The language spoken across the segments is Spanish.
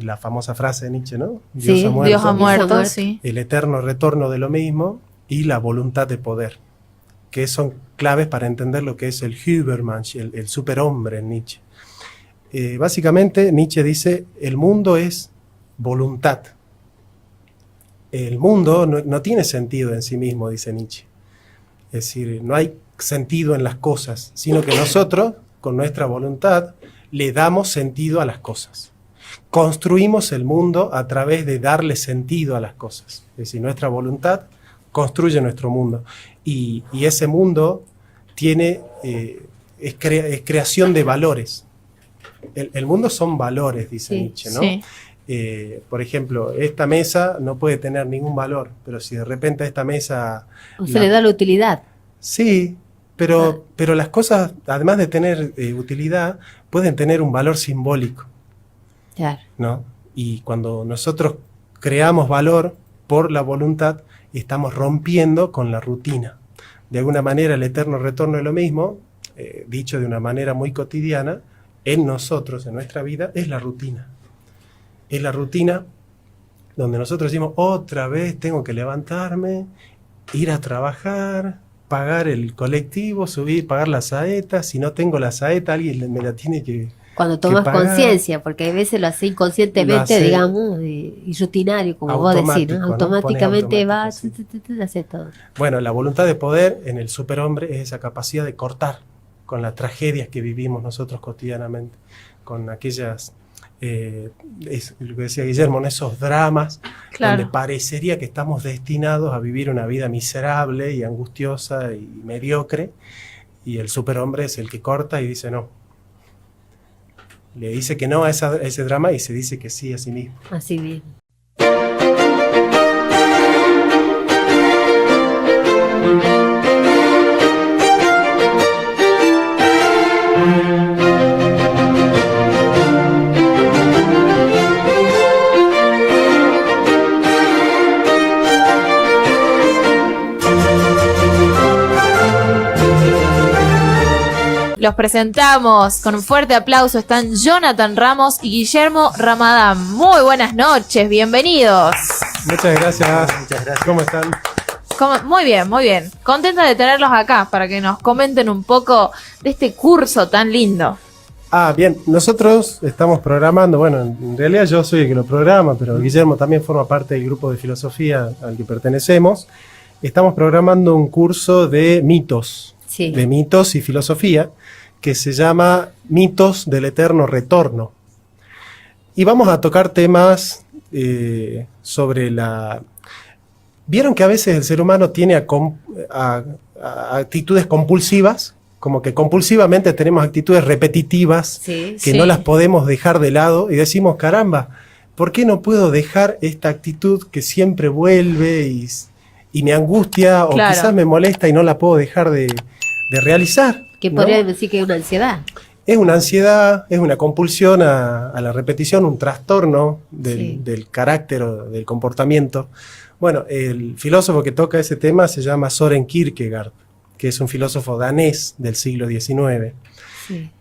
la famosa frase de Nietzsche, ¿no? Sí, Dios ha muerto, sí. El eterno retorno de lo mismo y la voluntad de poder, que son claves para entender lo que es el Übermensch, el superhombre en Nietzsche. Básicamente Nietzsche dice, el mundo es voluntad. El mundo no tiene sentido en sí mismo, dice Nietzsche. Es decir, no hay sentido en las cosas, sino que nosotros, con nuestra voluntad, le damos sentido a las cosas. Construimos el mundo a través de darle sentido a las cosas. Es decir, nuestra voluntad construye nuestro mundo. Y ese mundo tiene, es creación de valores. El mundo son valores, dice Nietzsche, ¿no? Sí. Por ejemplo, esta mesa no puede tener ningún valor, pero si de repente a esta mesa... O se le da la utilidad. Sí, pero las cosas, además de tener utilidad, pueden tener un valor simbólico. Claro. ¿No? Y cuando nosotros creamos valor por la voluntad, estamos rompiendo con la rutina. De alguna manera, el eterno retorno de lo mismo, dicho de una manera muy cotidiana, en nosotros, en nuestra vida, es la rutina. Es la rutina donde nosotros decimos, otra vez tengo que levantarme, ir a trabajar, pagar el colectivo, subir, pagar la saeta. Si no tengo la saeta, alguien me la tiene que... Cuando tomas conciencia, porque a veces lo hace inconscientemente, digamos, y rutinario, como vos decís, ¿no? Automáticamente va, sí. Hace todo. Bueno, la voluntad de poder en el superhombre es esa capacidad de cortar con las tragedias que vivimos nosotros cotidianamente, con aquellas, es lo que decía Guillermo, en esos dramas, claro, donde parecería que estamos destinados a vivir una vida miserable y angustiosa y mediocre, y el superhombre es el que corta y dice no. Le dice que no a ese drama y se dice que sí a sí mismo. Así mismo. Los presentamos con un fuerte aplauso. Están Jonathan Ramos y Guillermo Ramadán. Muy buenas noches, bienvenidos. Muchas gracias. ¿Cómo están? Muy bien, muy bien. Contenta de tenerlos acá para que nos comenten un poco de este curso tan lindo. Bien, nosotros estamos programando, bueno, en realidad yo soy el que lo programa, pero Guillermo también forma parte del grupo de filosofía al que pertenecemos. Estamos programando un curso de mitos, de mitos y filosofía, que se llama Mitos del Eterno Retorno. Y vamos a tocar temas sobre la... ¿Vieron que a veces el ser humano tiene actitudes compulsivas? Como que compulsivamente tenemos actitudes repetitivas que no las podemos dejar de lado y decimos, caramba, ¿por qué no puedo dejar esta actitud que siempre vuelve y me angustia o quizás me molesta y no la puedo dejar de realizar? Que podría decir que es una ansiedad. Es una ansiedad, es una compulsión a la repetición, un trastorno del carácter o del comportamiento. Bueno, el filósofo que toca ese tema se llama Søren Kierkegaard, que es un filósofo danés del siglo XIX.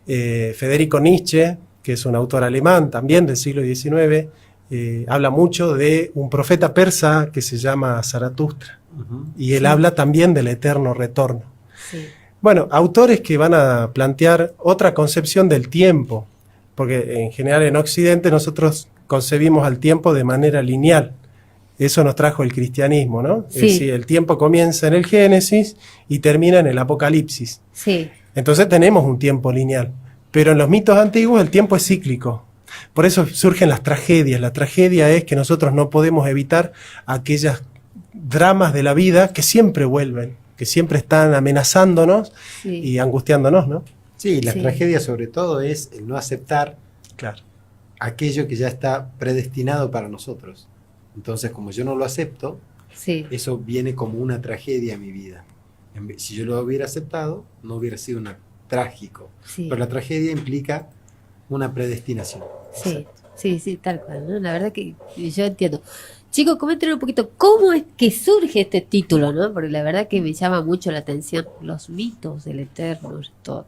Federico Nietzsche, que es un autor alemán también del siglo XIX, habla mucho de un profeta persa que se llama Zaratustra. Y él habla también del eterno retorno. Bueno, autores que van a plantear otra concepción del tiempo, porque en general en Occidente nosotros concebimos al tiempo de manera lineal. Eso nos trajo el cristianismo, ¿no? Es decir, el tiempo comienza en el Génesis y termina en el Apocalipsis. Entonces tenemos un tiempo lineal. Pero en los mitos antiguos el tiempo es cíclico. Por eso surgen las tragedias. La tragedia es que nosotros no podemos evitar aquellas dramas de la vida que siempre vuelven, que siempre están amenazándonos y angustiándonos, ¿no? Sí, la tragedia sobre todo es el no aceptar aquello que ya está predestinado para nosotros. Entonces, como yo no lo acepto, eso viene como una tragedia a mi vida. Si yo lo hubiera aceptado, no hubiera sido trágico. Pero la tragedia implica una predestinación. Sí, tal cual, ¿no? La verdad que yo entiendo. Chicos, coméntenos un poquito, ¿cómo es que surge este título, no? Porque la verdad que me llama mucho la atención, los mitos del eterno, todo.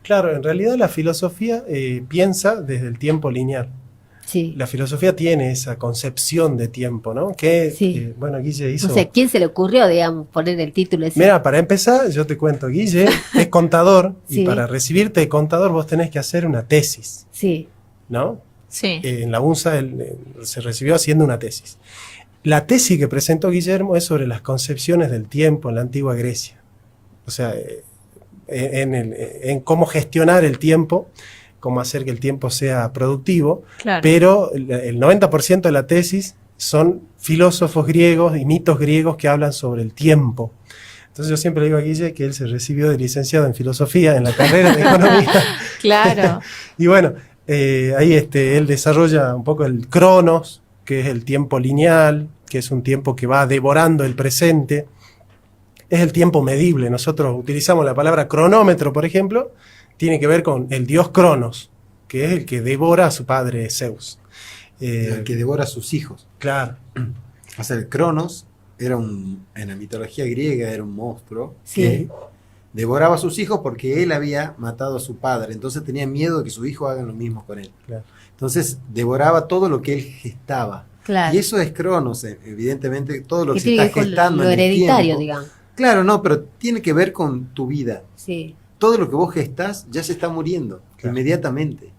Claro, en realidad la filosofía piensa desde el tiempo lineal. Sí. La filosofía tiene esa concepción de tiempo, ¿no? Que, Sí. bueno, Guille hizo... O sea, ¿quién se le ocurrió, digamos, poner el título ese? Mira, para empezar, yo te cuento, Guille es contador, Sí. y para recibirte de contador vos tenés que hacer una tesis, Sí, ¿no? Sí. En la UNSA se recibió haciendo una tesis. La tesis que presentó Guillermo es sobre las concepciones del tiempo en la antigua Grecia. O sea, en cómo gestionar el tiempo, cómo hacer que el tiempo sea productivo, Claro. pero el 90% de la tesis son filósofos griegos y mitos griegos que hablan sobre el tiempo. Entonces yo siempre le digo a Guille que él se recibió de licenciado en filosofía en la carrera de economía. Claro. Y bueno, ahí él desarrolla un poco el cronos, que es el tiempo lineal, que es un tiempo que va devorando el presente. Es el tiempo medible. Nosotros utilizamos la palabra cronómetro, por ejemplo, tiene que ver con el dios Cronos, que es el que devora a su padre Zeus. El que devora a sus hijos. Claro. O sea, el Cronos era en la mitología griega era un monstruo Sí. que devoraba a sus hijos porque él había matado a su padre. Entonces tenía miedo de que sus hijos hagan lo mismo con él. Claro. Entonces devoraba todo lo que él gestaba. claro. Y eso es Cronos, evidentemente, todo lo Que que se tiene está que ver con gestando lo en el hereditario, tiempo. digamos. Claro, no, pero tiene que ver con tu vida. Sí. Todo lo que vos gestás ya se está muriendo, Claro. inmediatamente.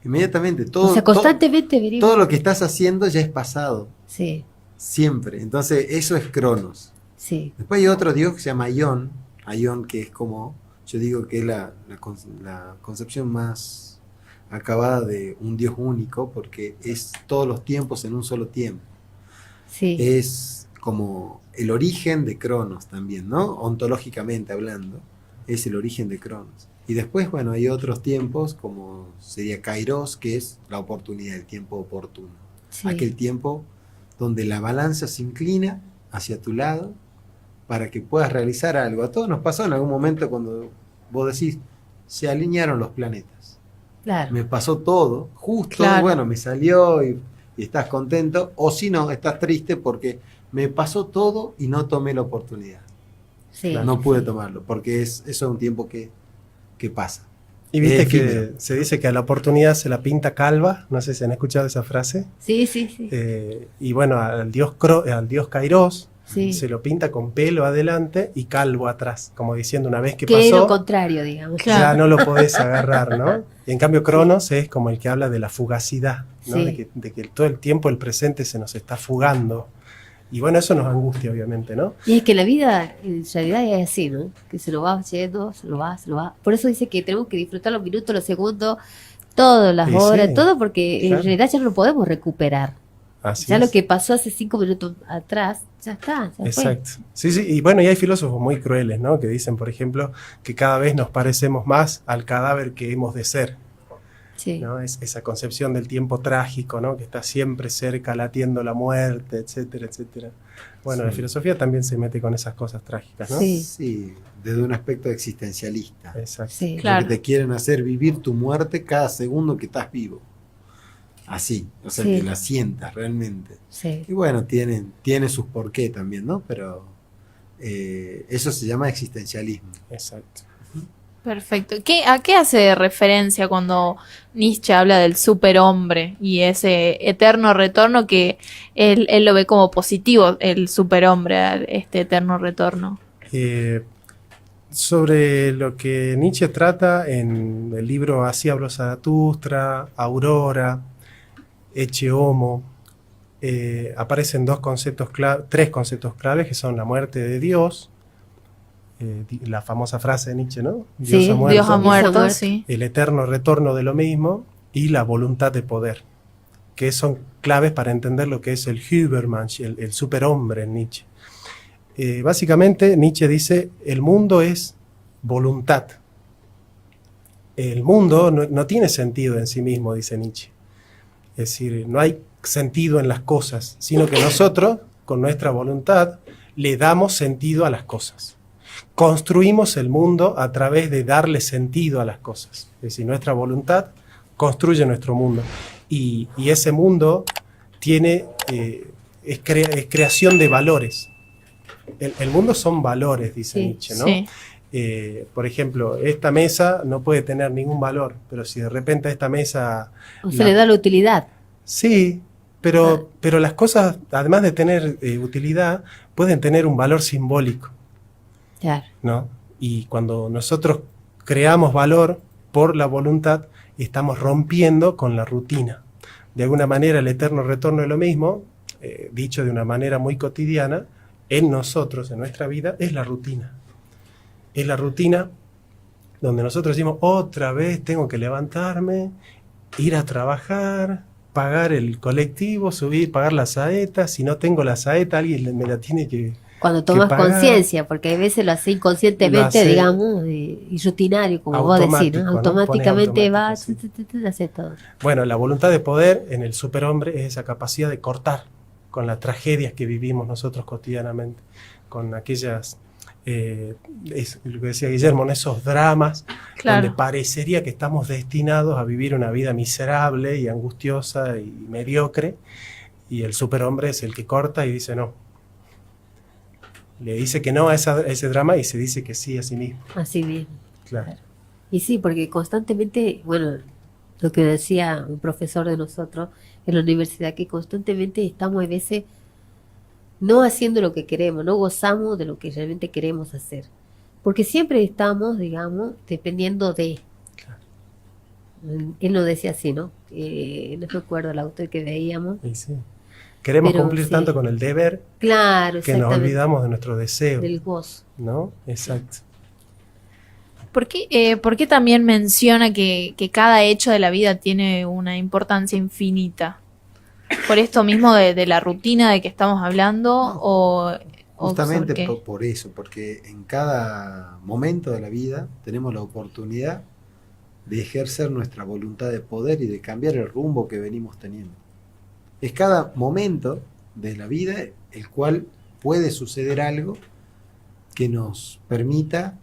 Inmediatamente. Todo, O sea, constantemente venimos. todo lo que estás haciendo ya es pasado, Sí, siempre. Entonces, eso es Cronos. sí. Después hay otro dios que se llama Aion, Aion que es como, yo digo que es la concepción más acabada de un dios único, porque es todos los tiempos en un solo tiempo. Sí. Es como el origen de Cronos también, ¿no? Ontológicamente hablando, es el origen de Cronos. Y después, bueno, hay otros tiempos, como sería Kairos, que es la oportunidad, el tiempo oportuno. Sí. Aquel tiempo donde la balanza se inclina hacia tu lado para que puedas realizar algo. A todos nos pasó en algún momento cuando vos decís, se alinearon los planetas. Claro. Me pasó todo, justo, Claro. bueno, me salió y estás contento, o si no, estás triste porque me pasó todo y no tomé la oportunidad. Sí. No pude sí. tomarlo, porque eso es un tiempo que pasa. Y viste que Efímero. se dice que a la oportunidad se la pinta calva, no sé si han escuchado esa frase. Sí, sí, sí. Y bueno, al dios Kairos Sí. se lo pinta con pelo adelante y calvo atrás, como diciendo una vez que Que es lo pasó, contrario, digamos. Claro. ya no lo podés agarrar, ¿no? Y en cambio Cronos es como el que habla de la fugacidad, ¿no? Sí. De que todo el tiempo el presente se nos está fugando. Y bueno, eso nos angustia, obviamente, ¿no? Y es que la vida en realidad es así, ¿no? Que se nos va yendo, se nos va, se nos va. Por eso dice que tenemos que disfrutar los minutos, los segundos, todas las Sí, horas, sí. todo, porque Claro. en realidad ya no lo podemos recuperar. Así Ya es. lo que pasó hace 5 minutos atrás, ya está, ya fue. Exacto. Sí, sí, y bueno, y hay filósofos muy crueles, ¿no? Que dicen, por ejemplo, que cada vez nos parecemos más al cadáver que hemos de ser, Sí. ¿no? Es esa concepción del tiempo trágico, ¿no? Que está siempre cerca, latiendo la muerte, etcétera, etcétera. Bueno, Sí. la filosofía también se mete con esas cosas trágicas, ¿no? Sí. Sí, desde un aspecto existencialista. Exacto. Sí. Claro. Que te quieren hacer vivir tu muerte cada segundo que estás vivo. Así, o sea, Sí. que la sientas realmente. Sí. Y bueno, tiene sus porqué también, ¿no? Pero eso se llama existencialismo. Exacto. Perfecto. ¿A qué hace referencia cuando Nietzsche habla del superhombre y ese eterno retorno que él lo ve como positivo, el superhombre, este eterno retorno? Sobre lo que Nietzsche trata en el libro Así habló Zaratustra, Aurora, Ecce Homo, aparecen tres conceptos claves que son la muerte de Dios, la famosa frase de Nietzsche, ¿no? Sí, ha muerto, Dios ha muerto, muerto. sí. el eterno retorno de lo mismo y la voluntad de poder, que son claves para entender lo que es el Übermensch, el superhombre en Nietzsche. Básicamente Nietzsche dice, el mundo es voluntad. El mundo no tiene sentido en sí mismo, dice Nietzsche. Es decir, no hay sentido en las cosas, sino que nosotros, con nuestra voluntad, le damos sentido a las cosas. Construimos el mundo a través de darle sentido a las cosas. Es decir, nuestra voluntad construye nuestro mundo. Y ese mundo tiene, es creación de valores. El mundo son valores, dice Sí, Nietzsche, ¿no? Sí. Por ejemplo, esta mesa no puede tener ningún valor, pero si de repente a esta mesa O se le da la utilidad. Sí, pero las cosas, además de tener utilidad, pueden tener un valor simbólico. Claro. ¿No? Y cuando nosotros creamos valor por la voluntad, estamos rompiendo con la rutina. De alguna manera, el eterno retorno de lo mismo, dicho de una manera muy cotidiana, en nosotros, en nuestra vida, es la rutina. Es la rutina donde nosotros decimos, otra vez tengo que levantarme, ir a trabajar, pagar el colectivo, subir, pagar la saeta. Si no tengo la saeta, alguien me la tiene que Cuando tomas conciencia, porque a veces lo hace inconscientemente, digamos, y rutinario, como vos decís, ¿no? Automáticamente va, sí. Hace todo. Bueno, la voluntad de poder en el superhombre es esa capacidad de cortar con las tragedias que vivimos nosotros cotidianamente, con aquellas, es lo que decía Guillermo, en esos dramas, donde parecería que estamos destinados a vivir una vida miserable y angustiosa y mediocre, y el superhombre es el que corta y dice no. Le dice que no a ese drama y se dice que sí a sí mismo. Así mismo. Claro. Y sí, porque constantemente, bueno, lo que decía un profesor de nosotros en la universidad, que constantemente estamos a veces no haciendo lo que queremos, no gozamos de lo que realmente queremos hacer. Porque siempre estamos, digamos, dependiendo de... Claro. Él nos decía así, ¿no? No recuerdo el autor que veíamos. Sí, sí. Queremos cumplir tanto con el deber, claro, que nos olvidamos de nuestro deseo. Del gozo. ¿No? Exacto. ¿Por qué también menciona que cada hecho de la vida tiene una importancia infinita? ¿Por esto mismo de la rutina de que estamos hablando? No, justamente por eso, porque en cada momento de la vida tenemos la oportunidad de ejercer nuestra voluntad de poder y de cambiar el rumbo que venimos teniendo. Es cada momento de la vida el cual puede suceder algo que nos permita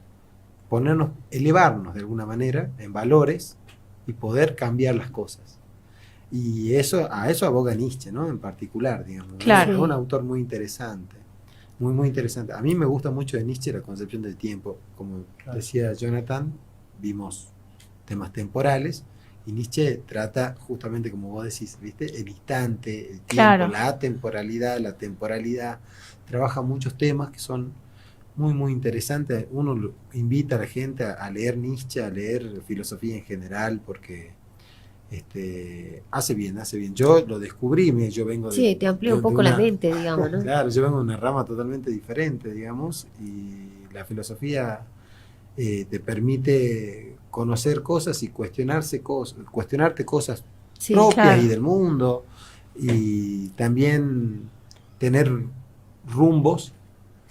elevarnos de alguna manera en valores y poder cambiar las cosas. Y a eso aboga Nietzsche, ¿no? En particular, digamos. Claro. Es un autor muy interesante, muy, muy interesante. A mí me gusta mucho de Nietzsche la concepción del tiempo. Como decía Jonathan, vimos temas temporales, y Nietzsche trata justamente, como vos decís, ¿viste? El instante, el tiempo, la atemporalidad, la temporalidad. Trabaja muchos temas que son muy, muy interesantes. Uno invita a la gente a leer Nietzsche, a leer filosofía en general, porque hace bien. Yo lo descubrí, yo vengo de... Sí, te amplía un poco la mente, digamos, ¿no? Claro, yo vengo de una rama totalmente diferente, digamos, y la filosofía te permite conocer cosas y cuestionarte cosas propias y del mundo, y también tener rumbos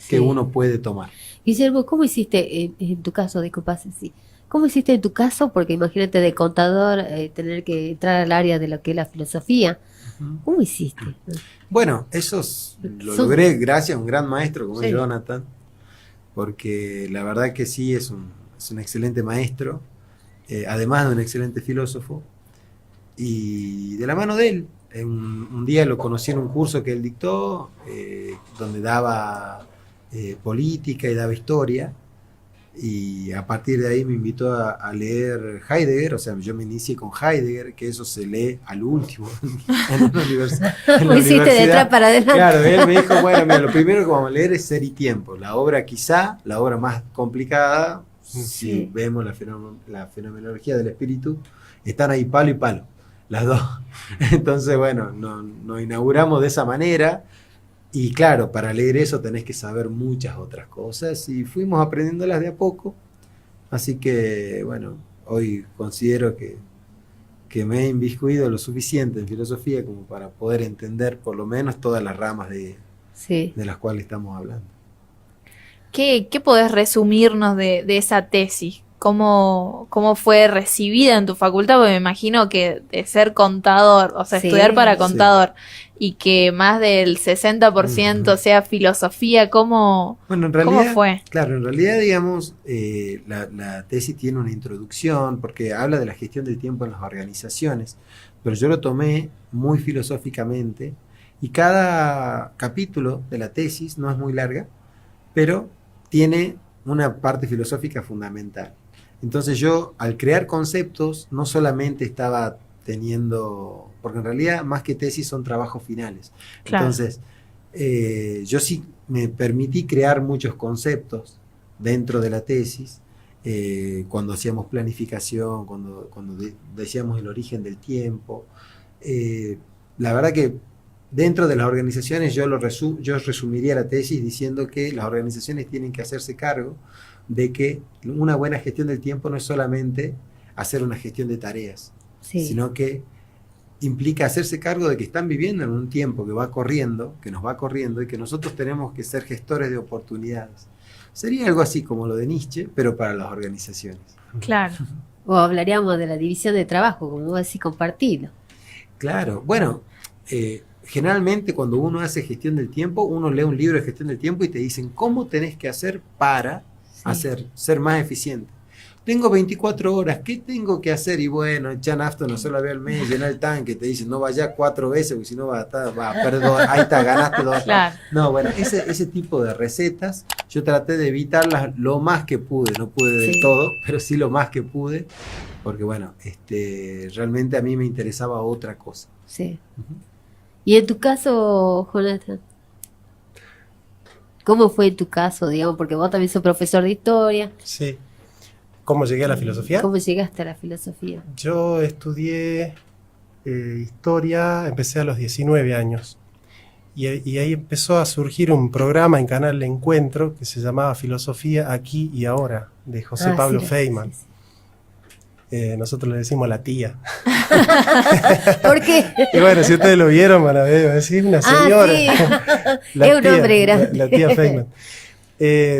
que uno puede tomar. Guillermo, ¿cómo hiciste en tu caso? Disculpa, sí. ¿Cómo hiciste en tu caso? Porque imagínate de contador tener que entrar al área de lo que es la filosofía. ¿Cómo hiciste? Bueno, lo logré gracias a un gran maestro como es Jonathan, porque la verdad que sí es un excelente maestro, además de un excelente filósofo, y de la mano de él. Un día lo conocí en un curso que él dictó, donde daba política y daba historia, y a partir de ahí me invitó a leer Heidegger. O sea, yo me inicié con Heidegger, que eso se lee al último en la universidad. Lo hiciste de atrás para adelante. Claro, él me dijo, bueno, mira, lo primero que vamos a leer es Ser y Tiempo, la obra más complicada, si vemos la fenomenología del espíritu, están ahí palo y palo, las dos. Entonces, bueno, nos inauguramos de esa manera. Y claro, para leer eso tenés que saber muchas otras cosas, y fuimos aprendiéndolas de a poco. Así que, bueno, hoy considero que me he inmiscuido lo suficiente en filosofía como para poder entender por lo menos todas las ramas de las cuales estamos hablando. ¿Qué podés resumirnos de esa tesis? ¿Cómo fue recibida en tu facultad? Porque me imagino que de ser contador, o sea, estudiar para contador, y que más del 60% sea filosofía, ¿cómo fue? Claro, en realidad, digamos, la tesis tiene una introducción porque habla de la gestión del tiempo en las organizaciones, pero yo lo tomé muy filosóficamente, y cada capítulo de la tesis no es muy larga, pero tiene una parte filosófica fundamental. Entonces yo, al crear conceptos, no solamente estaba teniendo, porque en realidad más que tesis son trabajos finales. Claro. Entonces, yo sí me permití crear muchos conceptos dentro de la tesis, cuando hacíamos planificación, cuando decíamos el origen del tiempo. La verdad que dentro de las organizaciones yo resumiría la tesis diciendo que las organizaciones tienen que hacerse cargo de que una buena gestión del tiempo no es solamente hacer una gestión de tareas, sino que implica hacerse cargo de que están viviendo en un tiempo que va corriendo, que nos va corriendo, y que nosotros tenemos que ser gestores de oportunidades. Sería algo así como lo de Nietzsche, pero para las organizaciones. Claro. O hablaríamos de la división de trabajo, como vos decís, compartido. Claro, bueno, generalmente cuando uno hace gestión del tiempo, uno lee un libro de gestión del tiempo y te dicen cómo tenés que hacer para ser más eficiente. Tengo 24 horas, ¿qué tengo que hacer? Y bueno, echar nafta una sola vez al mes, llenar el tanque, te dicen no vayas 4 veces, porque si no va a perder 2, ahí está, ganaste 2. Claro. No, bueno, ese tipo de recetas yo traté de evitarlas lo más que pude, no pude del todo, pero sí lo más que pude, porque bueno, realmente a mí me interesaba otra cosa. Sí. Y en tu caso, Jonathan, ¿cómo fue tu caso, digamos? Porque vos también sos profesor de historia. Sí. ¿Cómo llegué a la filosofía? ¿Cómo llegaste a la filosofía? Yo estudié historia, empecé a los 19 años. Y ahí empezó a surgir un programa en Canal Encuentro que se llamaba Filosofía Aquí y Ahora, de José Pablo Feynman. Nosotros le decimos la tía. ¿Por qué? Y bueno, si ustedes lo vieron, van a ver, decir una señora. Sí. Es un hombre grande. La tía Feynman.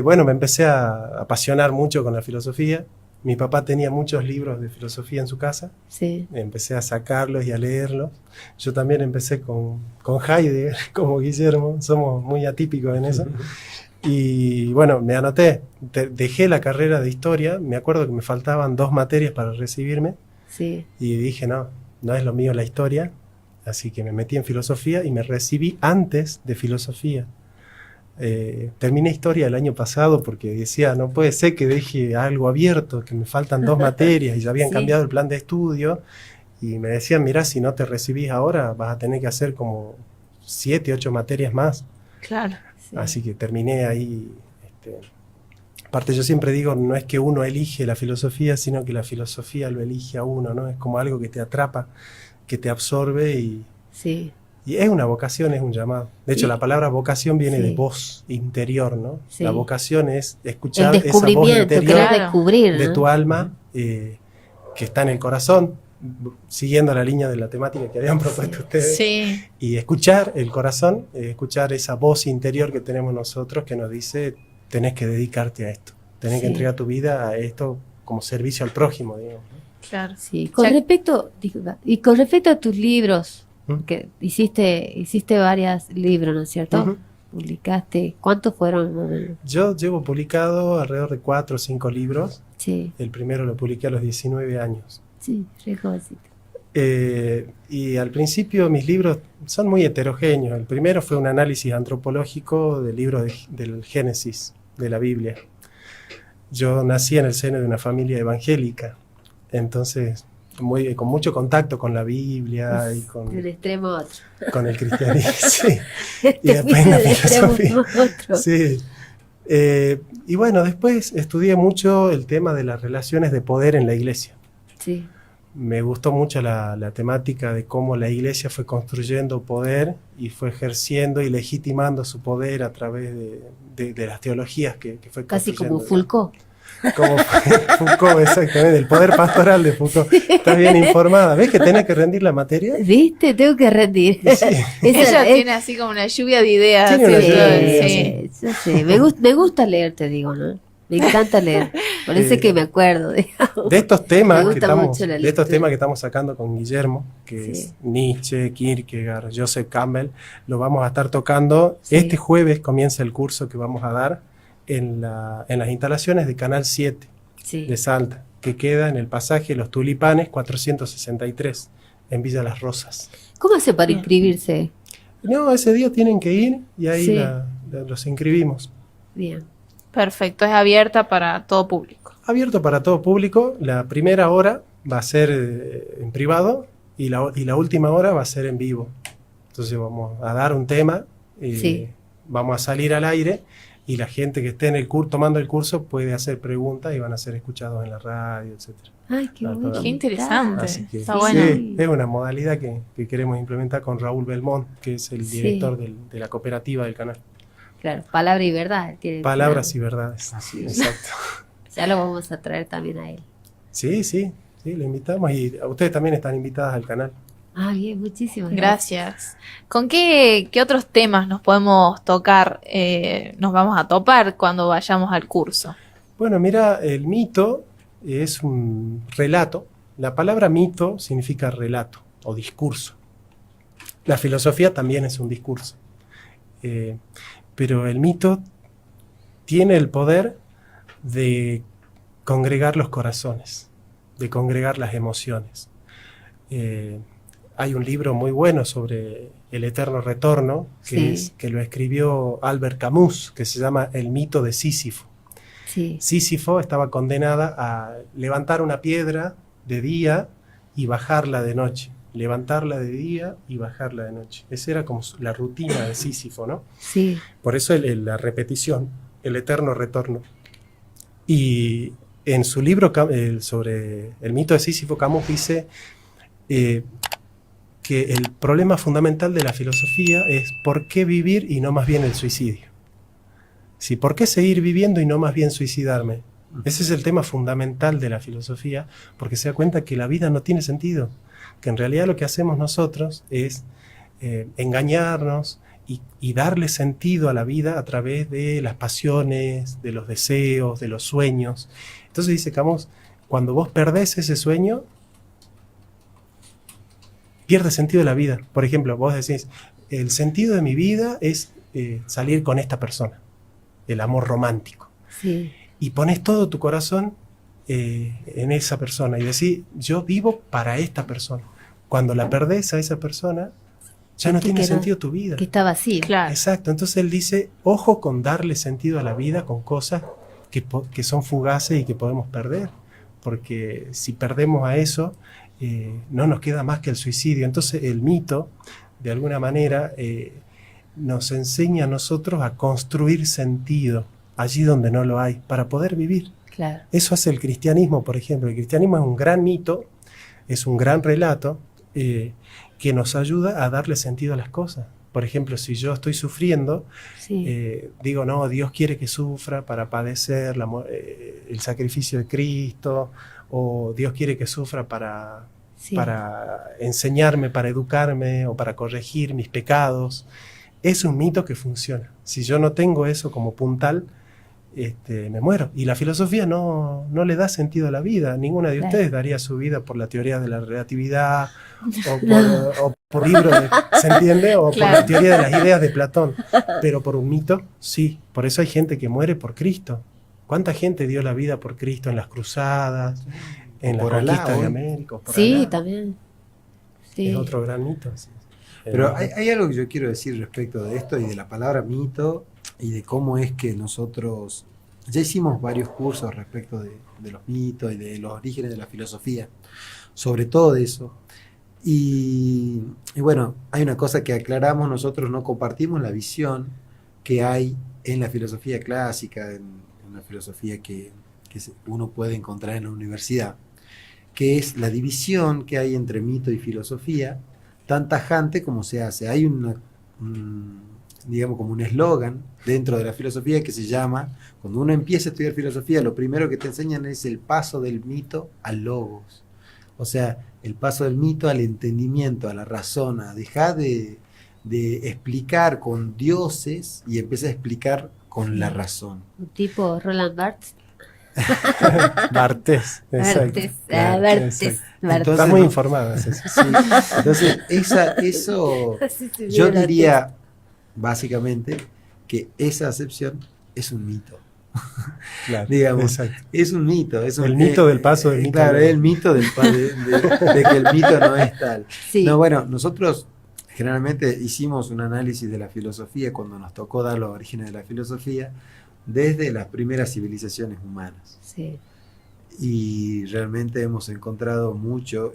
Bueno, me empecé a apasionar mucho con la filosofía. Mi papá tenía muchos libros de filosofía en su casa. Sí. Empecé a sacarlos y a leerlos. Yo también empecé con Heidegger, como Guillermo. Somos muy atípicos en eso. Y bueno, me anoté. Dejé la carrera de historia. Me acuerdo que me faltaban 2 materias para recibirme. Sí. Y dije, no es lo mío la historia. Así que me metí en filosofía y me recibí antes de filosofía. Terminé historia el año pasado porque decía, no puede ser que deje algo abierto, que me faltan 2 materias y ya habían cambiado el plan de estudio. Y me decían, mirá, si no te recibís ahora vas a tener que hacer como 7, 8 materias más. Claro. Sí. Así que terminé ahí. Aparte yo siempre digo, no es que uno elige la filosofía, sino que la filosofía lo elige a uno, ¿no? Es como algo que te atrapa, que te absorbe y es una vocación, es un llamado. De hecho, la palabra vocación viene de voz interior, ¿no? Sí. La vocación es escuchar esa voz interior descubrir, de ¿no? tu alma, que está en el corazón, siguiendo la línea de la temática que habían propuesto ustedes. Sí. Y escuchar el corazón, escuchar esa voz interior que tenemos nosotros que nos dice, tenés que dedicarte a esto, tenés que entregar tu vida a esto como servicio al prójimo, digamos, ¿no? Claro. Sí. Con respecto a tus libros, que hiciste varios libros, ¿no es cierto? Publicaste, ¿cuántos fueron? Yo llevo publicado alrededor de 4 o 5 libros. Sí. El primero lo publiqué a los 19 años. Sí, re jovencito. Y al principio mis libros son muy heterogéneos. El primero fue un análisis antropológico del libro del Génesis, de la Biblia. Yo nací en el seno de una familia evangélica, entonces con mucho contacto con la Biblia y con del extremo otro. Con el cristianismo, sí. Y después la filosofía. Sí. Y bueno, después estudié mucho el tema de las relaciones de poder en la iglesia. Sí. Me gustó mucho la temática de cómo la iglesia fue construyendo poder y fue ejerciendo y legitimando su poder a través de las teologías que fue casi construyendo. como Foucault. Como Foucault, exactamente, el poder pastoral de Foucault. Estás bien informada. ¿Ves que tenés que rendir la materia? ¿Viste? Tengo que rendir. Sí. Ella tiene así como una lluvia de ideas. Sí. Yo sé. Me gusta leer, te digo, ¿no? Me encanta leer. Por eso es que me acuerdo. Digamos. De estos temas que estamos sacando con Guillermo, que es Nietzsche, Kierkegaard, Joseph Campbell, lo vamos a estar tocando. Este jueves comienza el curso que vamos a dar en las instalaciones de Canal 7 de Salta, que queda en el pasaje Los Tulipanes 463, en Villa Las Rosas. ¿Cómo hace para inscribirse? No, ese día tienen que ir y ahí los inscribimos. Bien. Perfecto, es abierta para todo público. Abierto para todo público. La primera hora va a ser en privado y la última hora va a ser en vivo. Entonces vamos a dar un tema, vamos a salir al aire y la gente que esté en el tomando el curso puede hacer preguntas y van a ser escuchados en la radio, etcétera. Ay, qué bueno. Qué interesante. Está bueno. Sí, es una modalidad que queremos implementar con Raúl Belmont, que es el director de la cooperativa del canal. Claro, palabra y verdad. Palabras y verdades. Así es. Exacto. Ya lo vamos a traer también a él. Sí, le invitamos y a ustedes también están invitadas al canal. Ah, bien, muchísimas gracias. ¿Con qué otros temas nos podemos tocar, nos vamos a topar cuando vayamos al curso? Bueno, mira, el mito es un relato. La palabra mito significa relato o discurso. La filosofía también es un discurso. Pero el mito tiene el poder de congregar los corazones, de congregar las emociones. Hay un libro muy bueno sobre el eterno retorno, que lo escribió Albert Camus, que se llama El mito de Sísifo. Sí. Sísifo estaba condenada a levantar una piedra de día y bajarla de noche. Levantarla de día y bajarla de noche. Esa era como la rutina de Sísifo, ¿no? Sí. Por eso la repetición, el eterno retorno. Y en su libro sobre el mito de Sísifo, Camus dice que el problema fundamental de la filosofía es por qué vivir y no más bien el suicidio. Sí, ¿por qué seguir viviendo y no más bien suicidarme? Ese es el tema fundamental de la filosofía, porque se da cuenta que la vida no tiene sentido, que en realidad lo que hacemos nosotros es engañarnos y darle sentido a la vida a través de las pasiones, de los deseos, de los sueños. Entonces dice Camus, cuando vos perdés ese sueño, pierde sentido de la vida. Por ejemplo, vos decís, el sentido de mi vida es salir con esta persona, el amor romántico. Sí. Y pones todo tu corazón en esa persona y decís, yo vivo para esta persona. Cuando la perdés a esa persona, ya no tiene sentido tu vida. Que está vacío. Claro. Exacto. Entonces él dice, ojo con darle sentido a la vida con cosas que son fugaces y que podemos perder. Porque si perdemos a eso, no nos queda más que el suicidio. Entonces el mito, de alguna manera, nos enseña a nosotros a construir sentido allí donde no lo hay, para poder vivir. Claro. Eso hace el cristianismo, por ejemplo. El cristianismo es un gran mito, es un gran relato que nos ayuda a darle sentido a las cosas. Por ejemplo, si yo estoy sufriendo, digo, no, Dios quiere que sufra para padecer el sacrificio de Cristo, o Dios quiere que sufra para enseñarme, para educarme, o para corregir mis pecados. Es un mito que funciona. Si yo no tengo eso como puntal, me muero. Y la filosofía no le da sentido a la vida. Ninguna de ustedes daría su vida por la teoría de la relatividad o por libros, ¿se entiende? O por la teoría de las ideas de Platón. Pero por un mito, sí. Por eso hay gente que muere por Cristo. ¿Cuánta gente dio la vida por Cristo en las cruzadas, en la conquista de América? También. Sí. Es otro gran mito. Sí. Pero hay algo que yo quiero decir respecto de esto y de la palabra mito y de cómo es que nosotros ya hicimos varios cursos respecto de los mitos y de los orígenes de la filosofía, sobre todo de eso. Y bueno, hay una cosa que aclaramos, nosotros no compartimos la visión que hay en la filosofía clásica, en la filosofía que uno puede encontrar en la universidad, que es la división que hay entre mito y filosofía, tan tajante como se hace. Hay digamos como un eslogan dentro de la filosofía que se llama, cuando uno empieza a estudiar filosofía, lo primero que te enseñan es el paso del mito al logos. O sea, el paso del mito al entendimiento, a la razón, a dejar de explicar con dioses y empieza a explicar con la razón. Un tipo Roland Barthes. Barthes, exacto. Barthes. Está muy informada. Sí. Entonces, eso yo diría básicamente que esa acepción es un mito. Claro, digamos, es un mito. El mito del paso del mito. Claro, el mito de que el mito no es tal. Sí. No, bueno, nosotros generalmente hicimos un análisis de la filosofía cuando nos tocó dar los orígenes de la filosofía desde las primeras civilizaciones humanas. Sí. Y realmente hemos encontrado mucho,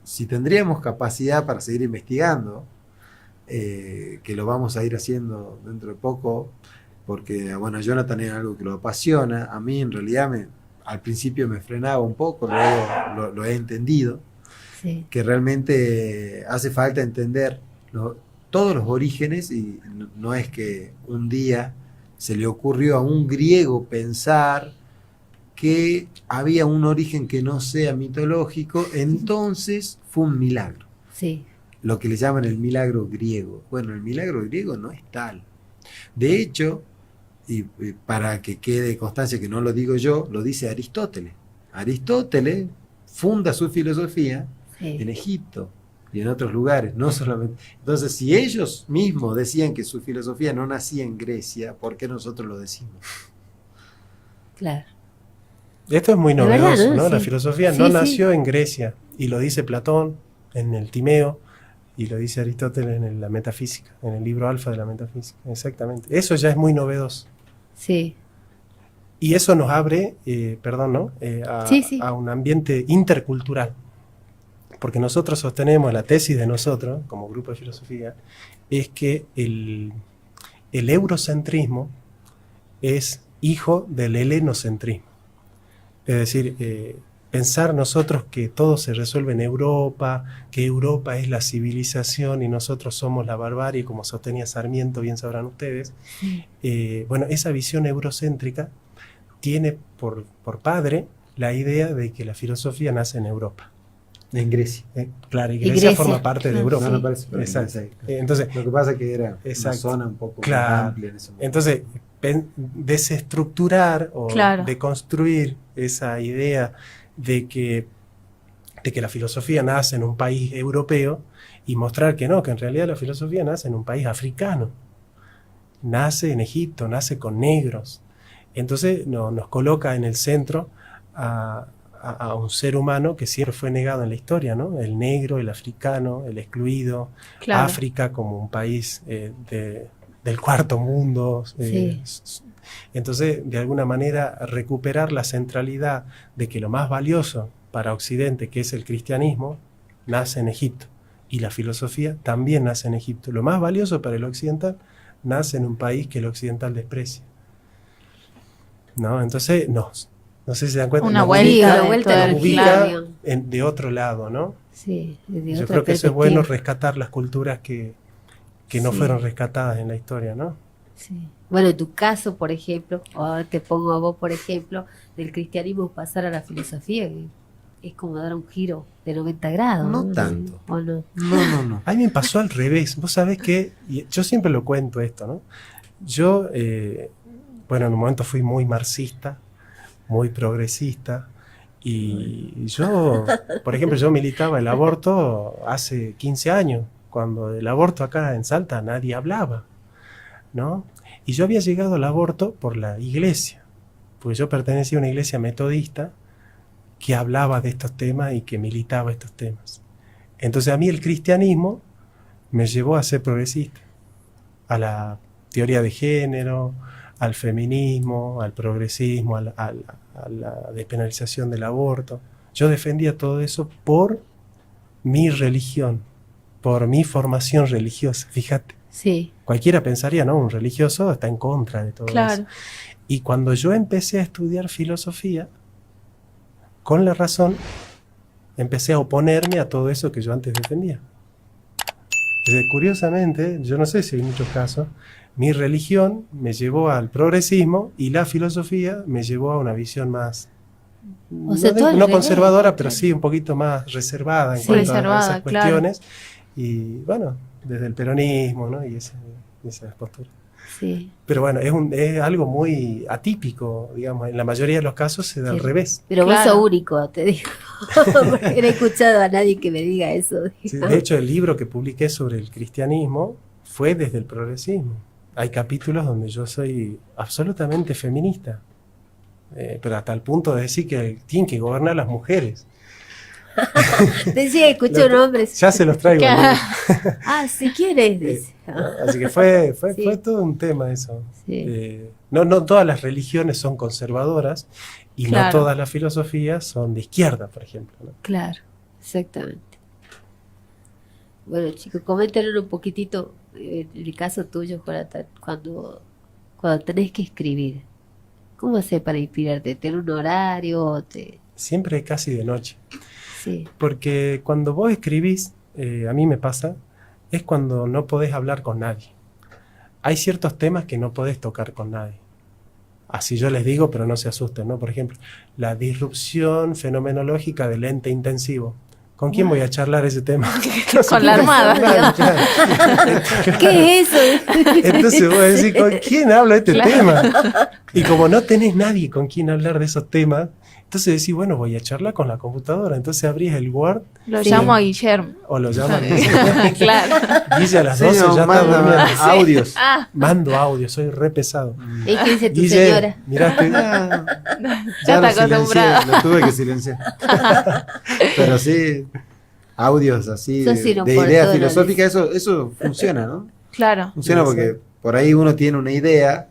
si tendríamos capacidad para seguir investigando, que lo vamos a ir haciendo dentro de poco, porque bueno, a Jonathan es algo que lo apasiona, a mí en realidad al principio me frenaba un poco, luego lo he entendido, sí, que realmente hace falta entender todos los orígenes, y no es que un día se le ocurrió a un griego pensar que había un origen que no sea mitológico, entonces fue un milagro. Sí. Lo que le llaman el milagro griego. Bueno, el milagro griego no es tal. De hecho, y para que quede constancia que no lo digo yo, lo dice Aristóteles. Aristóteles funda su filosofía, sí, en Egipto y en otros lugares, no solamente. Entonces, si ellos mismos decían que su filosofía no nacía en Grecia, ¿por qué nosotros lo decimos? Claro. Esto es muy novedoso, verdad, ¿no? Sí. La filosofía sí, no sí. nació en Grecia, y lo dice Platón en el Timeo, y lo dice Aristóteles en la Metafísica, en el libro Alfa de la Metafísica. Exactamente. Eso ya es muy novedoso. Sí. Y eso nos abre, ¿no? A un ambiente intercultural. Porque nosotros sostenemos, la tesis de nosotros, como grupo de filosofía, es que el eurocentrismo es hijo del helenocentrismo. Es decir, pensar nosotros que todo se resuelve en Europa, que Europa es la civilización y nosotros somos la barbarie, como sostenía Sarmiento, bien sabrán ustedes. Bueno, esa visión eurocéntrica tiene por padre la idea de que la filosofía nace en Europa. En Grecia. Claro, y Grecia forma parte de Europa. No, parece, exacto. Entonces, lo que pasa es que era una zona un poco más amplia en ese momento. Entonces, desestructurar o deconstruir esa idea de que la filosofía nace en un país europeo y mostrar que no, que en realidad la filosofía nace en un país africano. Nace en Egipto, nace con negros. Entonces nos coloca en el centro a un ser humano que siempre fue negado en la historia, ¿no? El negro, el africano, el excluido, claro. África como un país del cuarto mundo. Sí. Entonces, de alguna manera, recuperar la centralidad de que lo más valioso para Occidente, que es el cristianismo, nace en Egipto. Y la filosofía también nace en Egipto. Lo más valioso para el occidental nace en un país que el occidental desprecia. ¿No? Entonces, no sé si se dan cuenta. Una vuelta ubica de otro lado, ¿no? Sí, yo creo que eso es bueno, rescatar las culturas que no fueron rescatadas en la historia, ¿no? Sí. Bueno, en tu caso, por ejemplo, o te pongo a vos, por ejemplo, del cristianismo pasar a la filosofía, es como dar un giro de 90 grados. No tanto. ¿O no? No. A mí me pasó al revés. Vos sabés que, yo siempre lo cuento esto, ¿no? Yo, en un momento fui muy marxista, muy progresista, y yo, por ejemplo, yo militaba el aborto hace 15 años, cuando del aborto acá en Salta nadie hablaba, ¿no? Y yo había llegado al aborto por la iglesia, porque yo pertenecía a una iglesia metodista que hablaba de estos temas y que militaba estos temas. Entonces a mí el cristianismo me llevó a ser progresista, a la teoría de género, al feminismo, al progresismo, a la despenalización del aborto. Yo defendía todo eso por mi religión, por mi formación religiosa, fíjate. Sí. Cualquiera pensaría, ¿no? Un religioso está en contra de todo eso. Y cuando yo empecé a estudiar filosofía, con la razón, empecé a oponerme a todo eso que yo antes defendía. Curiosamente, yo no sé si hay muchos casos, mi religión me llevó al progresismo y la filosofía me llevó a una visión más, no conservadora, pero sí un poquito más reservada en cuanto a esas cuestiones. Claro. Y bueno, desde el peronismo, ¿no? Y esa postura. Sí. Pero bueno, es algo muy atípico, digamos, en la mayoría de los casos se da al revés. Pero vos sos único, te digo, porque no he escuchado a nadie que me diga eso. Sí, de hecho, el libro que publiqué sobre el cristianismo fue desde el progresismo. Hay capítulos donde yo soy absolutamente feminista, pero hasta el punto de decir que tienen que gobernar las mujeres. Decía, escucho nombres. Ya se los traigo. Si quieres. Así que fue todo un tema eso. Sí. No todas las religiones son conservadoras y no todas las filosofías son de izquierda, por ejemplo, ¿no? Claro, exactamente. Bueno, chicos, coméntenos un poquitito, en el caso tuyo, Jonathan, cuando tenés que escribir, ¿cómo haces para inspirarte? ¿Tener un horario? Siempre casi de noche. Sí. Porque cuando vos escribís, a mí me pasa, es cuando no podés hablar con nadie. Hay ciertos temas que no podés tocar con nadie. Así yo les digo, pero no se asusten, ¿no? Por ejemplo, la disrupción fenomenológica del ente intensivo. ¿Con quién voy a charlar ese tema? Con la Armada. ¿Qué es eso? Entonces vos decís, ¿con quién habla este tema? Y como no tenés nadie con quien hablar de esos temas, entonces decís, bueno, voy a charlar con la computadora. Entonces abrís el Word. Lo llamo a Guillermo. O lo llamo a Guillermo. Claro. Guille a las 12 ya está manda durmiendo. audios. Mando audio, soy re pesado. ¿Y qué dice tu Guille, señora? miraste. Ya lo está acostumbrado. silencié, lo tuve que silenciar. Pero sí, audios así Eso sí, no de por ideas todo, filosóficas, eso funciona, ¿no? Claro. Funciona Sí, porque por ahí uno tiene una idea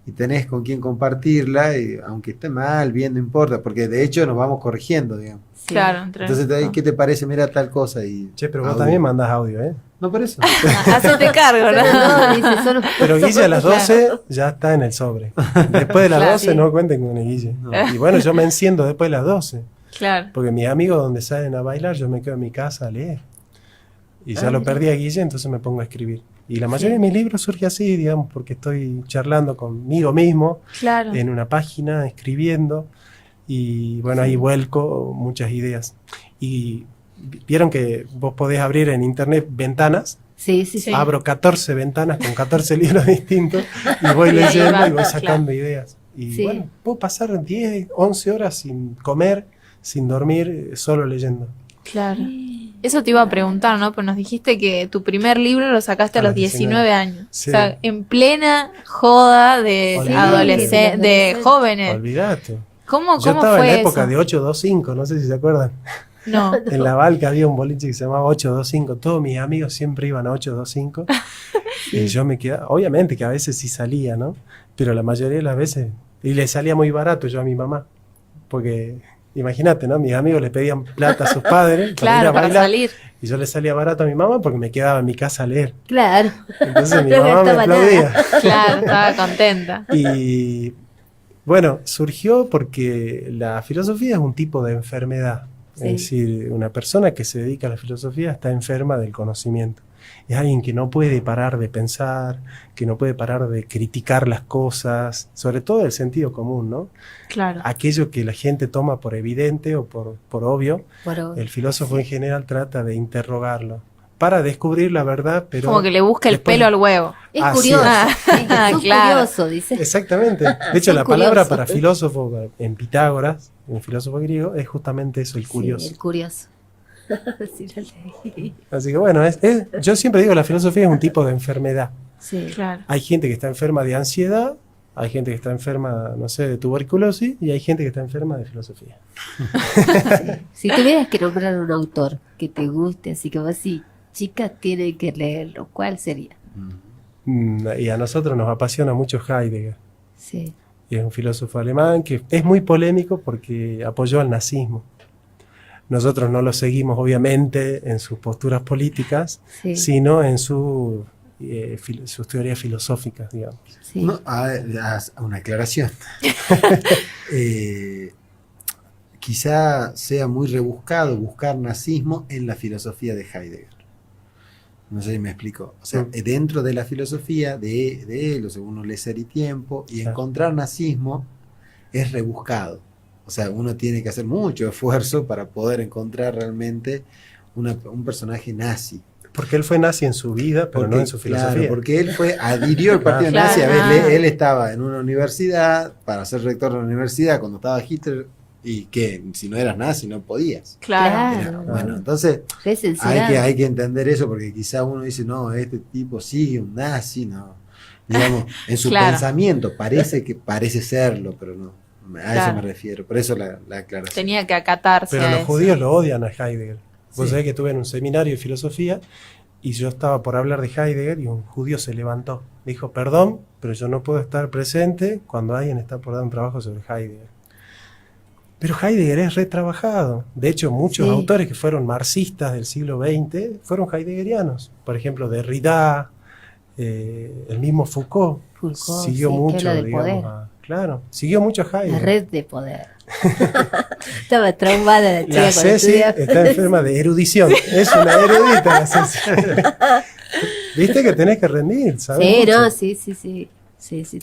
y tenés con quién compartirla, y aunque esté mal, bien, no importa, porque de hecho nos vamos corrigiendo, digamos. Sí. Claro. Entre Entonces, ¿qué te parece? Mira tal cosa y... Che, pero vos audio. también mandás audio, ¿eh? No, por eso. Hacete cargo, ¿no? No, dice, solo- Pero Guille a las 12 ya está en el sobre. Después de las Claro, 12 sí. no cuenten con el Guille. No. Y bueno, yo me enciendo después de las 12. Claro. Porque mis amigos donde salen a bailar, yo me quedo en mi casa a leer. Y ya lo perdí a Guille, entonces me pongo a escribir. Y la mayoría de mis libros surge así, digamos, porque estoy charlando conmigo mismo, Claro. en una página, escribiendo. Y bueno, ahí vuelco muchas ideas. Y vieron que vos podés abrir en internet ventanas. Sí, sí, sí. Abro 14 ventanas con 14 libros distintos y voy Y ahí leyendo va, y voy sacando ideas. Y Sí. bueno, puedo pasar 10, 11 horas sin comer, sin dormir, solo leyendo. Claro. Eso te iba a preguntar, ¿no? Pues nos dijiste que tu primer libro lo sacaste a los 19 años. Sí. O sea, en plena joda de Olvídate. adolescentes, de jóvenes. Olvídate. ¿Cómo Yo estaba fue en la eso? época de 825, no sé si se acuerdan. No. En la Valca había un boliche que se llamaba 825. Todos mis amigos siempre iban a 825. Y yo me quedaba, obviamente que a veces sí salía, ¿no? Pero la mayoría de las veces, y le salía muy barato yo a mi mamá. Porque, imagínate, ¿no? Mis amigos le pedían plata a sus padres para ir a Claro, para bailar. salir. Y yo le salía barato a mi mamá porque me quedaba en mi casa a leer. Claro. Entonces mi No mamá me gastaba aplaudía. Claro, estaba contenta. Y bueno, surgió porque la filosofía es un tipo de enfermedad. Sí. Es decir, una persona que se dedica a la filosofía está enferma del conocimiento. Es alguien que no puede parar de pensar, que no puede parar de criticar las cosas, sobre todo el sentido común, ¿no? Claro. Aquello que la gente toma por evidente o por obvio, Bueno, el filósofo en general trata de interrogarlo para descubrir la verdad, pero... Como que le busca el después- pelo al huevo. es así curioso. es. Sos Claro. curioso, dice. Exactamente. De hecho, Son la palabra curiosos. para filósofo en Pitágoras, un filósofo griego, es justamente eso, el curioso. Sí, el curioso. Sí, lo leí. Así que bueno, yo siempre digo, la filosofía es un tipo de enfermedad. Sí. Claro. Hay gente que está enferma de ansiedad, hay gente que está enferma, no sé, de tuberculosis, y hay gente que está enferma de filosofía. Si tuvieras que nombrar un autor que te guste, así que vos sí, chicas tienen que leerlo, ¿cuál sería? Y a nosotros nos apasiona mucho Heidegger. Sí. Y es un filósofo alemán que es muy polémico porque apoyó al nazismo. Nosotros no lo seguimos, obviamente, en sus posturas políticas, Sí. sino en sus teorías filosóficas, digamos. Sí. No, una aclaración. Quizá sea muy rebuscado buscar nazismo en la filosofía de Heidegger. No sé si me explico. O sea, dentro de la filosofía de él, o sea, uno lee Ser y Tiempo, y Claro. encontrar nazismo es rebuscado. O sea, uno tiene que hacer mucho esfuerzo para poder encontrar realmente un personaje nazi. Porque él fue nazi en su vida, pero no en su filosofía. Claro, porque él adhirió al partido Claro. nazi. A ver, Ah. él estaba en una universidad, para ser rector de la universidad, cuando estaba Hitler, y que si no eras nazi no podías. Claro. Claro. Bueno, entonces Re censurado. hay que entender eso, porque quizá uno dice, no, este tipo sigue un nazi, no. Digamos, en su Claro. pensamiento parece serlo, pero no. A eso Claro. me refiero, por eso la aclaración. Tenía que acatarse Pero a los eso. judíos lo odian a Heidegger. Vos Sí. sabés que estuve en un seminario de filosofía y yo estaba por hablar de Heidegger y un judío se levantó. Dijo, perdón, pero yo no puedo estar presente cuando alguien está por dar un trabajo sobre Heidegger. Pero Heidegger es retrabajado. De hecho, muchos autores que fueron marxistas del siglo XX fueron heideggerianos. Por ejemplo, Derrida, el mismo Foucault siguió mucho, digamos, claro, siguió mucho a Heidegger. La red de poder. Estaba traumada la chica. La Ceci está enferma de erudición. Es una erudita la Ceci. Viste que tenés que rendir, ¿sabes? Sí, mucho. no, sí. Sí,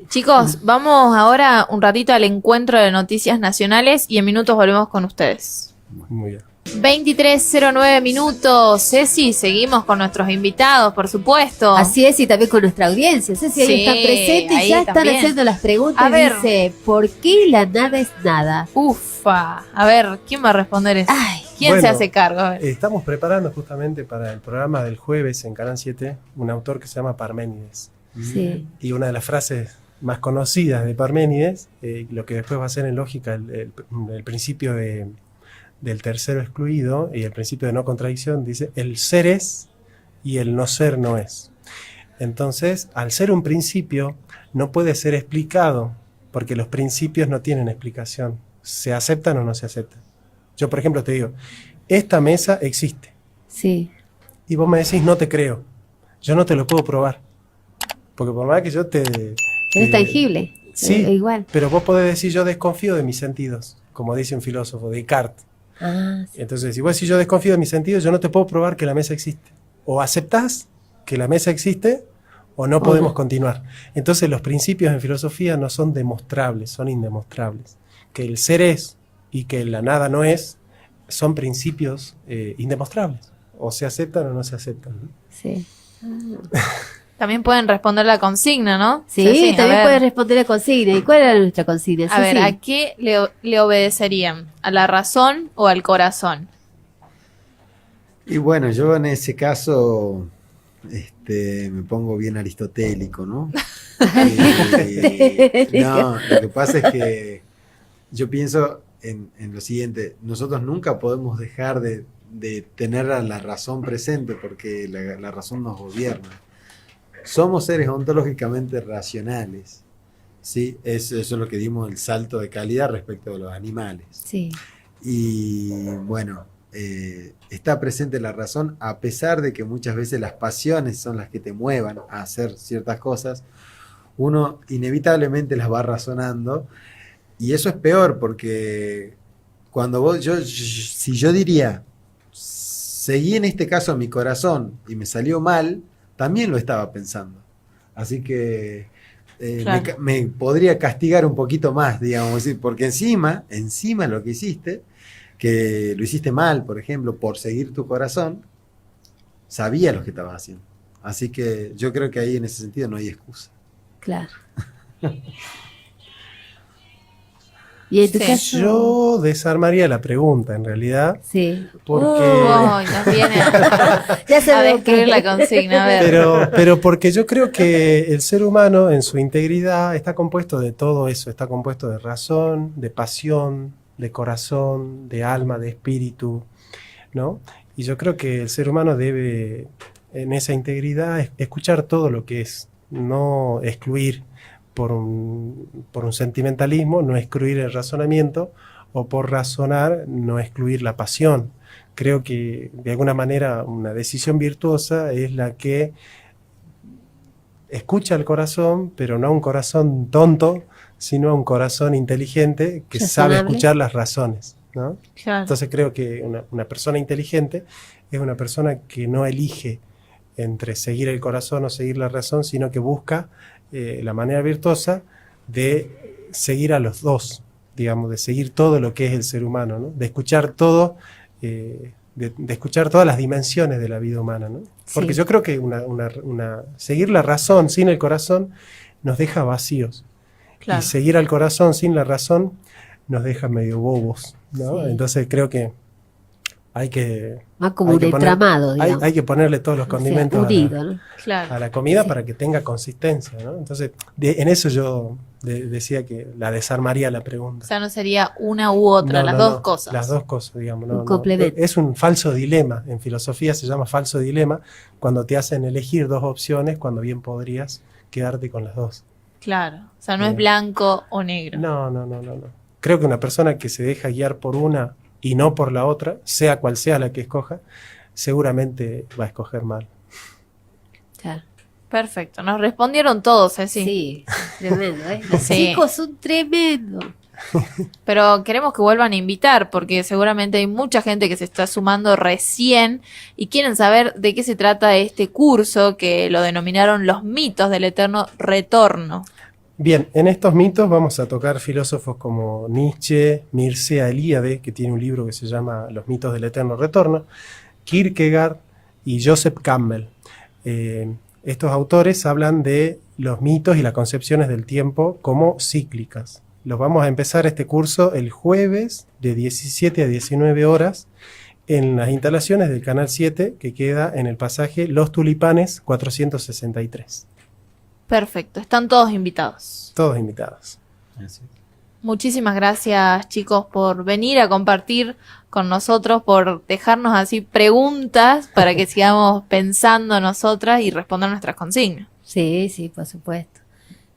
Chicos, vamos ahora un ratito al encuentro de noticias nacionales y en minutos volvemos con ustedes. Muy bien. 23:09 minutos. Ceci, seguimos con nuestros invitados, por supuesto. Así es, y también con nuestra audiencia. Ceci ahí está presente y ya están haciendo las preguntas. A ver. Dice, ¿por qué la nada es nada? Ufa. A ver, ¿quién va a responder eso? Ay, ¿Quién se hace cargo? A ver. Estamos preparando justamente para el programa del jueves en Canal 7 un autor que se llama Parménides. sí. Y una de las frases más conocidas de Parménides, lo que después va a ser en lógica el principio del tercero excluido y el principio de no contradicción, dice, el ser es y el no ser no es. Entonces, al ser un principio, no puede ser explicado, porque los principios no tienen explicación. ¿Se aceptan o no se aceptan? Yo, por ejemplo, te digo, esta mesa existe. Sí. Y vos me decís, no te creo. Yo no te lo puedo probar. Porque por más que yo te... Es tangible. Sí, igual. pero vos podés decir, yo desconfío de mis sentidos, como dice un filósofo, Descartes. Ah, sí. Entonces, si vos decís, yo desconfío de mis sentidos, yo no te puedo probar que la mesa existe. O aceptás que la mesa existe, o no podemos continuar. Entonces, los principios en filosofía no son demostrables, son indemostrables. Que el ser es y que la nada no es, son principios indemostrables. O se aceptan o no se aceptan, ¿no? Sí. También pueden responder la consigna, ¿no? Sí, también pueden responder la consigna. ¿Y cuál era nuestra consigna? A ver, ¿a qué le obedecerían? ¿A la razón o al corazón? Y bueno, yo en ese caso me pongo bien aristotélico, ¿no? No, lo que pasa es que yo pienso en lo siguiente, nosotros nunca podemos dejar de tener a la razón presente porque la razón nos gobierna. Somos seres ontológicamente racionales, ¿sí? Eso es lo que dimos el salto de calidad respecto de los animales. Sí. Y bueno, está presente la razón a pesar de que muchas veces las pasiones son las que te muevan a hacer ciertas cosas. Uno inevitablemente las va razonando y eso es peor porque cuando si yo diría, seguí en este caso mi corazón y me salió mal, también lo estaba pensando. Así que claro. me podría castigar un poquito más, digamos, porque encima lo que hiciste, que lo hiciste mal, por ejemplo, por seguir tu corazón, sabía lo que estabas haciendo. Así que yo creo que ahí en ese sentido no hay excusa. Claro. ¿Y en tu caso? Yo desarmaría la pregunta, en realidad. Sí. Porque... nos viene ya se a ve describir la consigna. A ver. Pero porque yo creo que el ser humano en su integridad está compuesto de todo eso. Está compuesto de razón, de pasión, de corazón, de alma, de espíritu, ¿no? Y yo creo que el ser humano debe, en esa integridad, escuchar todo lo que es, no excluir por un sentimentalismo, no excluir el razonamiento, o por razonar, no excluir la pasión. Creo que, de alguna manera, una decisión virtuosa es la que escucha el corazón, pero no a un corazón tonto, sino a un corazón inteligente que sabe escuchar las razones, ¿no? Claro. Entonces creo que una persona inteligente es una persona que no elige entre seguir el corazón o seguir la razón, sino que busca la manera virtuosa de seguir a los dos, digamos, de seguir todo lo que es el ser humano, ¿no? De escuchar todo, de escuchar todas las dimensiones de la vida humana, ¿no? Porque yo creo que seguir la razón sin el corazón nos deja vacíos. Claro. Y seguir al corazón sin la razón nos deja medio bobos, ¿no? Sí. Entonces creo que hay que... Más como un entramado, digamos. Hay que ponerle todos los condimentos ¿no? a la comida para que tenga consistencia, ¿no? Entonces, en eso yo decía que la desarmaría la pregunta. O sea, no sería una u otra, las dos cosas. Las dos cosas, digamos. Un complemento. Es un falso dilema. En filosofía se llama falso dilema cuando te hacen elegir dos opciones cuando bien podrías quedarte con las dos. Claro. O sea, no es blanco o negro. No. creo que una persona que se deja guiar por una y no por la otra, sea cual sea la que escoja, seguramente va a escoger mal. Claro. Perfecto, nos respondieron todos, sí. Sí, tremendo, ¿eh? Los chicos son tremendos. Pero queremos que vuelvan a invitar, porque seguramente hay mucha gente que se está sumando recién y quieren saber de qué se trata este curso que lo denominaron los mitos del eterno retorno. Bien, en estos mitos vamos a tocar filósofos como Nietzsche, Mircea Eliade, que tiene un libro que se llama Los mitos del eterno retorno, Kierkegaard y Joseph Campbell. Estos autores hablan de los mitos y las concepciones del tiempo como cíclicas. Los vamos a empezar este curso el jueves de 17 a 19 horas en las instalaciones del Canal 7, que queda en el pasaje Los Tulipanes 463. Perfecto, están todos invitados. Todos invitados. Así. Muchísimas gracias, chicos, por venir a compartir con nosotros, por dejarnos así preguntas para que sigamos pensando nosotras y responder nuestras consignas. Sí, sí, por supuesto.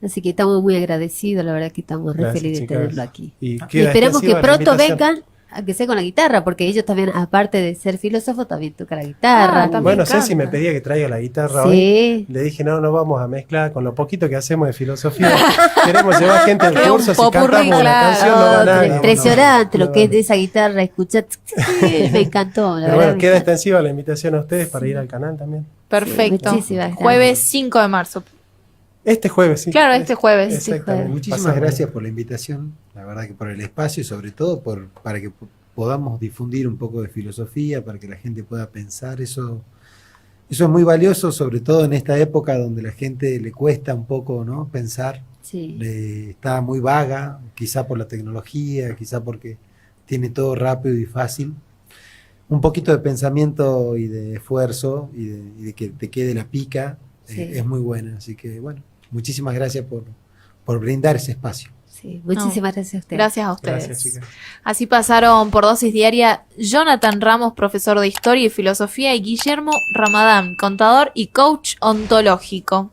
Así que estamos muy agradecidos, la verdad que estamos re Gracias, felices de chicas. tenerlo aquí. Y Y esperemos que extensiva la pronto invitación. vengan, aunque sea con la guitarra, porque ellos también, aparte de ser filósofos, también tocan la guitarra. también. Bueno, encanta. Ceci me pedía que traiga la guitarra hoy. Sí, Le dije, no vamos a mezclar con lo poquito que hacemos de filosofía. Queremos llevar gente al Es un curso, si popurrí, cantamos una claro. canción no va nadie. impresionante No, lo que es no. de esa guitarra, escuchar, me encantó, la Pero verdad. bueno, me queda encanta. extensiva la invitación a ustedes para ir al canal también. Perfecto. Sí, muchísimas gracias. Jueves 5 de marzo. Este jueves, sí. Claro, este jueves. Exactamente. Muchísimas Pasamos. gracias por la invitación, la verdad que por el espacio y sobre todo para que podamos difundir un poco de filosofía, para que la gente pueda pensar. Eso es muy valioso, sobre todo en esta época donde la gente le cuesta un poco, ¿no?, pensar. Sí. Está muy vaga, quizá por la tecnología, quizá porque tiene todo rápido y fácil. Un poquito de pensamiento y de esfuerzo y de que te quede la pica Sí. es muy buena. Así que bueno, muchísimas gracias por brindar ese espacio. Sí, muchísimas gracias a ustedes. Gracias a ustedes. Gracias, chicas. Así pasaron por Dosis Diaria Jonathan Ramos, profesor de Historia y Filosofía, y Guillermo Ramadán, contador y coach ontológico.